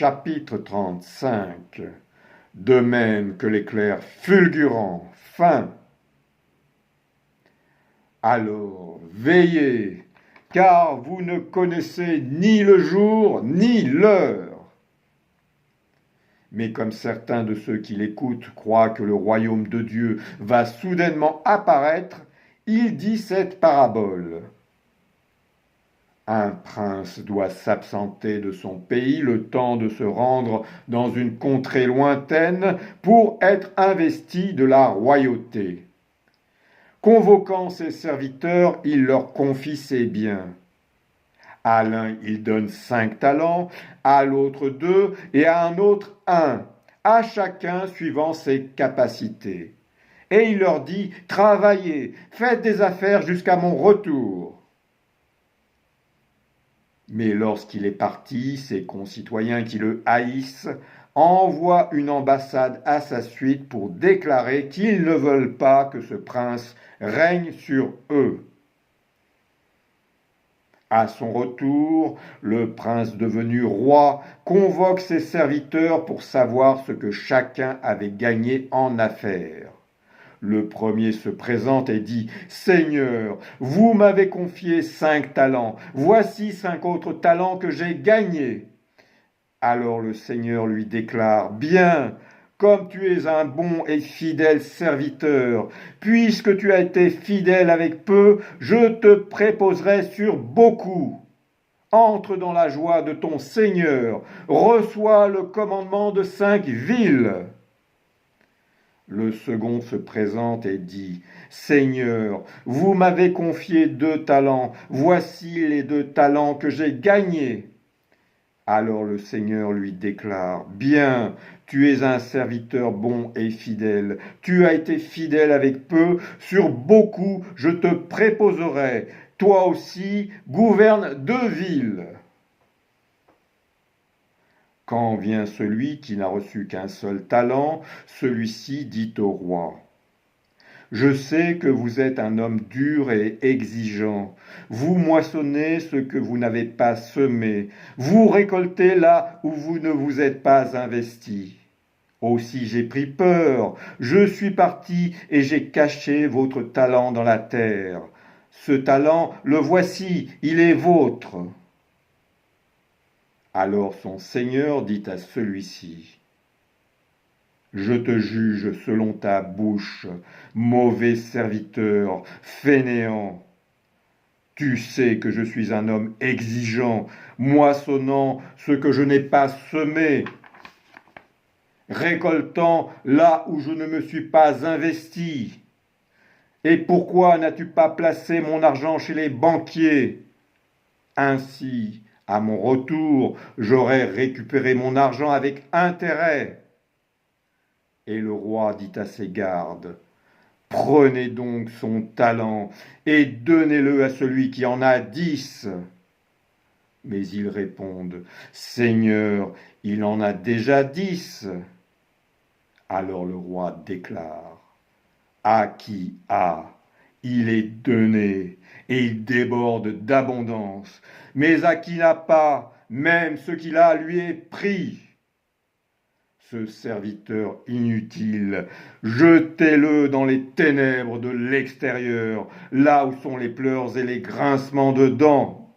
Chapitre 35. De même que l'éclair fulgurant, fin. Alors veillez, car vous ne connaissez ni le jour ni l'heure. Mais comme certains de ceux qui l'écoutent croient que le royaume de Dieu va soudainement apparaître, il dit cette parabole. Un prince doit s'absenter de son pays le temps de se rendre dans une contrée lointaine pour être investi de la royauté. Convoquant ses serviteurs, il leur confie ses biens. À l'un, il donne 5 talents, à l'autre 2 et à un autre 1, à chacun suivant ses capacités. Et il leur dit, travaillez, faites des affaires jusqu'à mon retour. Mais lorsqu'il est parti, ses concitoyens qui le haïssent envoient une ambassade à sa suite pour déclarer qu'ils ne veulent pas que ce prince règne sur eux. À son retour, le prince devenu roi convoque ses serviteurs pour savoir ce que chacun avait gagné en affaires. Le premier se présente et dit « Seigneur, vous m'avez confié 5 talents, voici 5 autres talents que j'ai gagnés. » Alors le Seigneur lui déclare « Bien, comme tu es un bon et fidèle serviteur, puisque tu as été fidèle avec peu, je te préposerai sur beaucoup. Entre dans la joie de ton Seigneur, reçois le commandement de 5 villes. » Le second se présente et dit « Seigneur, vous m'avez confié 2 talents, voici les 2 talents que j'ai gagnés. » Alors le Seigneur lui déclare « Bien, tu es un serviteur bon et fidèle, tu as été fidèle avec peu, sur beaucoup je te préposerai, toi aussi gouverne 2 villes. » Quand vient celui qui n'a reçu qu'un seul talent, celui-ci dit au roi « Je sais que vous êtes un homme dur et exigeant. Vous moissonnez ce que vous n'avez pas semé. Vous récoltez là où vous ne vous êtes pas investi. Aussi j'ai pris peur. Je suis parti et j'ai caché votre talent dans la terre. Ce talent, le voici, il est vôtre. » Alors son Seigneur dit à celui-ci, « Je te juge selon ta bouche, mauvais serviteur, fainéant. Tu sais que je suis un homme exigeant, moissonnant ce que je n'ai pas semé, récoltant là où je ne me suis pas investi. Et pourquoi n'as-tu pas placé mon argent chez les banquiers? Ainsi, à mon retour, j'aurais récupéré mon argent avec intérêt. » Et le roi dit à ses gardes, « Prenez donc son talent et donnez-le à celui qui en a 10. » Mais ils répondent, « Seigneur, il en a déjà 10. » Alors le roi déclare, « À qui a, il est donné, et il déborde d'abondance, mais à qui n'a pas, même ce qu'il a lui est pris. Ce serviteur inutile, jetez-le dans les ténèbres de l'extérieur, là où sont les pleurs et les grincements de dents.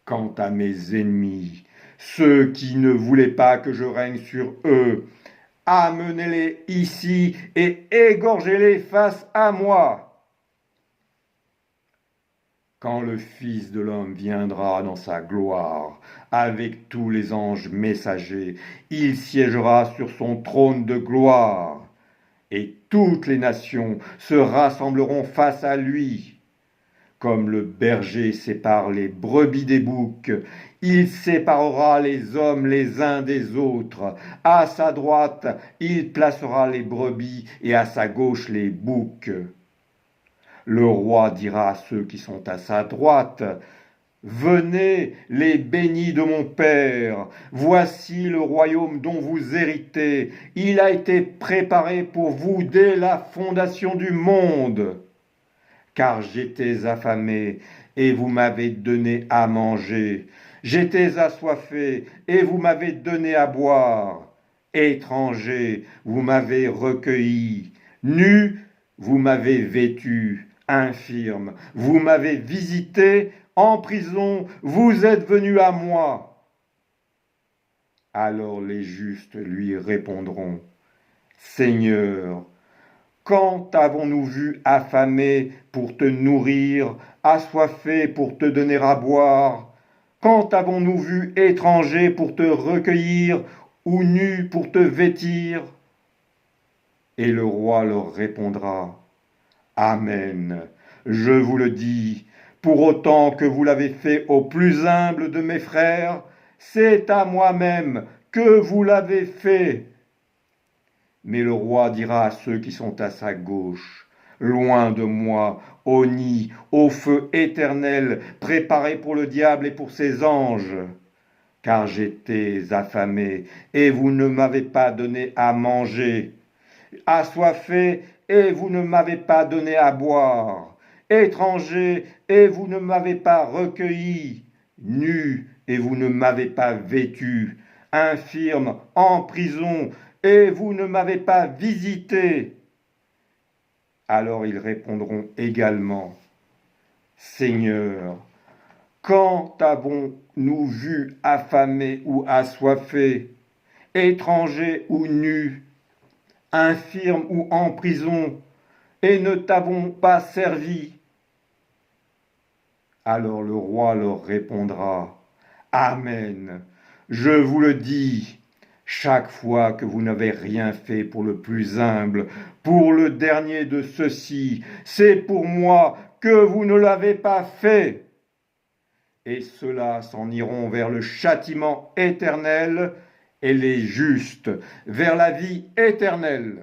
Quant à mes ennemis, ceux qui ne voulaient pas que je règne sur eux, amenez-les ici et égorgez-les face à moi. Quand le Fils de l'homme viendra dans sa gloire, avec tous les anges messagers, il siégera sur son trône de gloire, et toutes les nations se rassembleront face à lui. Comme le berger sépare les brebis des boucs, il séparera les hommes les uns des autres. À sa droite, il placera les brebis et à sa gauche les boucs. Le roi dira à ceux qui sont à sa droite, « Venez, les bénis de mon Père, voici le royaume dont vous héritez. Il a été préparé pour vous dès la fondation du monde. Car j'étais affamé et vous m'avez donné à manger. J'étais assoiffé, et vous m'avez donné à boire. Étranger, vous m'avez recueilli. Nu, vous m'avez vêtu. Infirme, vous m'avez visité. En prison, vous êtes venu à moi. Alors les justes lui répondront, Seigneur, quand avons-nous vu affamé pour te nourrir, assoiffé pour te donner à boire? Quand avons-nous vu étranger pour te recueillir, ou nu pour te vêtir? Et le roi leur répondra, Amen, je vous le dis, pour autant que vous l'avez fait au plus humble de mes frères, c'est à moi-même que vous l'avez fait. Mais le roi dira à ceux qui sont à sa gauche, Loin de moi, au nid, au feu éternel, préparé pour le diable et pour ses anges. Car j'étais affamé, et vous ne m'avez pas donné à manger, assoiffé, et vous ne m'avez pas donné à boire, étranger, et vous ne m'avez pas recueilli, nu, et vous ne m'avez pas vêtu, infirme, en prison, et vous ne m'avez pas visité. Alors ils répondront également, Seigneur, quand avons-nous vu affamé ou assoiffé, étranger ou nu, infirme ou en prison, et ne t'avons pas servi? Alors le roi leur répondra, Amen, je vous le dis, chaque fois que vous n'avez rien fait pour le plus humble, pour le dernier de ceux-ci, c'est pour moi que vous ne l'avez pas fait. Et ceux-là s'en iront vers le châtiment éternel, et les justes vers la vie éternelle.